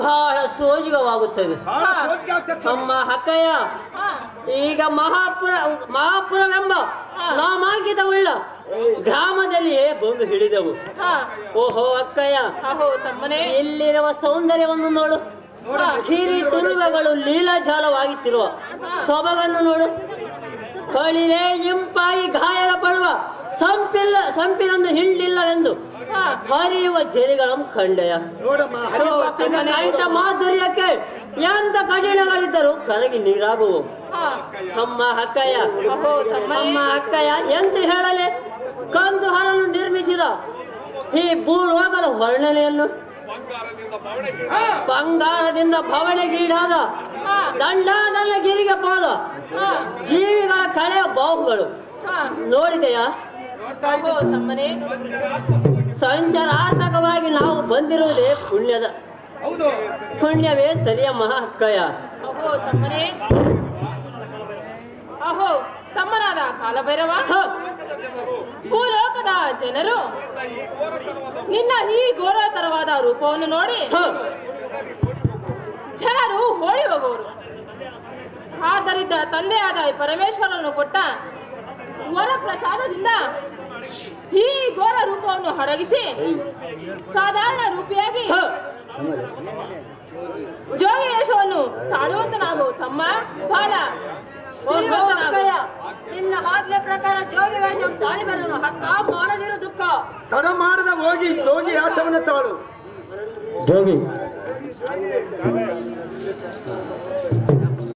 ಬಹಳ ಸೋಜಿಗವಾಗುತ್ತದೆ. ಅಮ್ಮ ಅಕ್ಕಯ್ಯ, ಈಗ ಮಹಾಪುರವೆಂಬ ನಾಮಾಂಕಿತವುಳ್ಳ ಗ್ರಾಮದಲ್ಲಿಯೇ ಬಂದು ಹಿಡಿದವು. ಓಹೋ ಅಕ್ಕಯ್ಯ, ಇಲ್ಲಿರುವ ಸೌಂದರ್ಯವನ್ನು ನೋಡು. ಹಿರಿ ತುರುಗಗಳು ಲೀಲಾಜಾಲವಾಗುತ್ತಿರುವ ಸೊಬಗನ್ನು ನೋಡು. ಕಳಿರೆ ಇಂಪಾಗಿ ಗಾಯನ ಪಡುವ ಸಂಪಿನೊಂದು ಹಿಂಡಿಲ್ಲವೆಂದು ಹರಿಯುವ ಜರಿಗಳನ್ನು ಕಂಡೆಯ. ಕಂಠ ಮಾಧುರ್ಯಕ್ಕೆ ಎಂತ ಕಠಿಣಗಳಿದ್ದರೂ ಕರಗಿ ನೀರಾಗುವು. ಅಮ್ಮ ಅಕ್ಕಯ್ಯ, ಅಮ್ಮ ಅಕ್ಕಯ್ಯ, ಎಂತ ಹೇಳಲೆ ಕಂದು ಹರನು ನಿರ್ಮಿಸಿದ ಈ ಭೂಲೋಕದ ವರ್ಣನೆಯನ್ನು, ಬಂಗಾರದಿಂದ ಭವನೆಗೀಡಾದ ದಂಡಾದಲ್ಲ ಗಿರಿಗೆ ಹೋದ ಜೀವಿಗಳ ಕಳೆಯ ಬಾಹುಗಳು ನೋಡಿದೆಯಾ? ಸಂಚಾರಾರ್ಥಕವಾಗಿ ನಾವು ಬಂದಿರುವುದೇ ಪುಣ್ಯವೇ ಸರಿಯಮ್ಮ ಅಕ್ಕಯ್ಯ. ಅಹೋ ತಮ್ಮನಾದ ಕಾಲಭೈರವ, ಭೂಲೋಕದ ಜನರು ನಿನ್ನ ಈ ಘೋರತರವಾದ ರೂಪವನ್ನು ನೋಡಿ ಜನರು ಓಡಿ ಹೋಗುವರು. ಆದ್ದರಿಂದ ತಂದೆಯಾದ ಪರಮೇಶ್ವರನು ಕೊಟ್ಟ ವರ ಪ್ರಸಾದದಿಂದ ಈ ಘೋರ ರೂಪವನ್ನು ಅಡಗಿಸಿ ಸಾಧಾರಣ ರೂಪಿಯಾಗಿ ಜೋಗಿ ವೇಷವನ್ನು ತಾಳುವಂತನಾಗು ತಮ್ಮ ಬಾಲ. ನಿನ್ನ ಆಜ್ಞೆ ಪ್ರಕಾರ ಜೋಗಿ ವೇಷ ತಾಳಿ ಬರಲು ಹಕ್ಕ ಮಾಡದಿರು ದುಃಖ. ತಡ ಮಾಡದ ಹೋಗಿ ಜೋಗಿ ಆಸವನ್ನ ತಾಳು. ಜೋಗಿ